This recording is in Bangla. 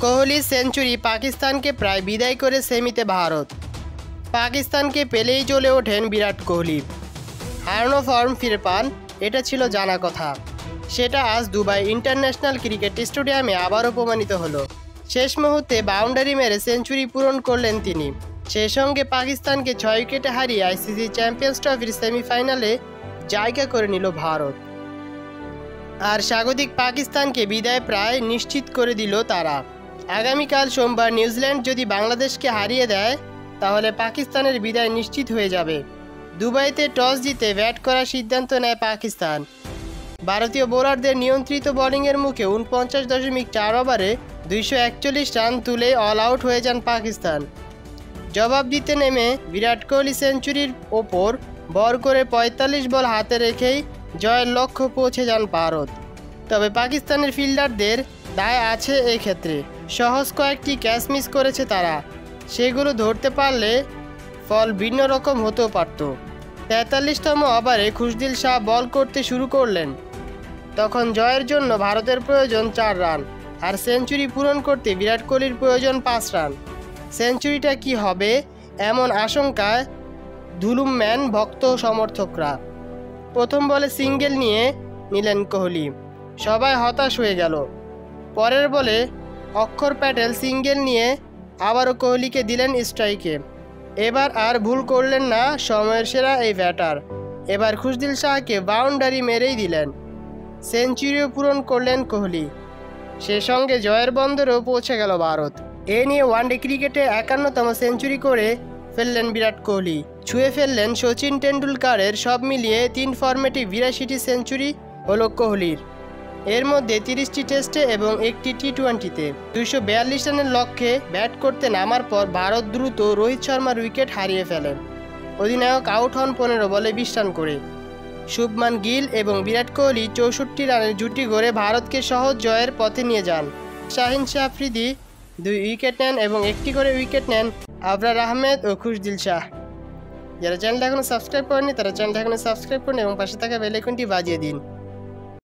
কোহলির সেঞ্চুরি পাকিস্তানকে প্রায় বিদায় করে সেমিতে ভারত। পাকিস্তানকে পেলেই চলে ওঠেন বিরাট কোহলি। হারানো ফর্ম ফিরে পান, এটা ছিল জানা কথা। সেটা আজ দুবাই ইন্টারন্যাশনাল ক্রিকেট স্টেডিয়ামে আবারও প্রমাণিত হলো। শেষ মুহূর্তে বাউন্ডারি মেরে সেঞ্চুরি পূরণ করলেন তিনি। সেই সঙ্গে পাকিস্তানকে 6 উইকেটে হারিয়ে আইসিসি চ্যাম্পিয়ন্স ট্রফির সেমিফাইনালে জায়গা করে নিল ভারত। আর স্বাগতিক পাকিস্তানকে বিদায় প্রায় নিশ্চিত করে দিল তারা। আগামীকাল সোমবার নিউজিল্যান্ড যদি বাংলাদেশকে হারিয়ে দেয় তাহলে পাকিস্তানের বিদায় নিশ্চিত হয়ে যাবে। দুবাইতে টস জিতে ব্যাট করার সিদ্ধান্ত নেয় পাকিস্তান। ভারতীয় বোলারদের নিয়ন্ত্রিত বোলিংয়ের মুখে 49.4 ওভারে 241 রান তুলে অল আউট হয়ে যান পাকিস্তান। জবাব দিতে নেমে বিরাট কোহলি সেঞ্চুরির ওপর ভর করে 45 বল হাতে রেখেই জয়ের লক্ষ্যে পৌঁছে যান ভারত। তবে পাকিস্তানের ফিল্ডারদের দায় আছে এই ক্ষেত্রে। সহজ কয়েকটি ক্যাচ মিস করেছে তারা, সেগুলো ধরতে পারলে ফল ভিন্ন রকম হতেও পারত। 43তম ওভারে খুশদিল শাহ বল করতে শুরু করলেন। তখন জয়ের জন্য ভারতের প্রয়োজন 4 রান, আর সেঞ্চুরি পূরণ করতে বিরাট কোহলির প্রয়োজন 5 রান। সেঞ্চুরিটা কি হবে এমন আশঙ্কায় ধুলুম্যান ভক্ত সমর্থকরা। প্রথম বলে সিঙ্গেল নিয়ে নিলেন কোহলি, সবাই হতাশ হয়ে গেল। পরের বলে অক্ষর প্যাটেল সিঙ্গেল নিয়ে আবারও কোহলিকে দিলেন স্ট্রাইকে। এবার আর ভুল করলেন না সময়ের সেরা এই ব্যাটার। এবার খুশদিল শাহকে বাউন্ডারি মেরেই দিলেন। সেঞ্চুরিও পূরণ করলেন কোহলি। সে সঙ্গে জয়ের বন্দরেও পৌঁছে গেল ভারত। এ নিয়ে ওয়ানডে ক্রিকেটে 51তম সেঞ্চুরি করে ফেললেন বিরাট কোহলি। ছুঁয়ে ফেললেন সচিন টেন্ডুলকারের। সব মিলিয়ে 3 ফরম্যাটে 82টি সেঞ্চুরি হলো কোহলির। এর মধ্যে 30টি টেস্টে এবং 1টি টি-20তে। 242 রানের লক্ষ্যে ব্যাট করতে নামার পর ভারত দ্রুত রোহিত শর্মার উইকেট হারিয়ে ফেলেন। অধিনায়ক আউট হন 15 বলে 20 রান করে। শুভমান গিল এবং বিরাট কোহলি 64 রানের জুটি গড়ে ভারতকে সহজ জয়ের পথে নিয়ে যান। শাহিন শাহ আফ্রিদি 2 উইকেট নেন এবং 1টি করে উইকেট নেন আবরার আহমেদ ও খুশদিল শাহ। যারা চ্যানেলটা এখনো সাবস্ক্রাইব করেনি তারা চ্যানেলটা এখনো সাবস্ক্রাইব করুন এবং পাশে থাকা বেল আইকনটি বাজিয়ে দিন।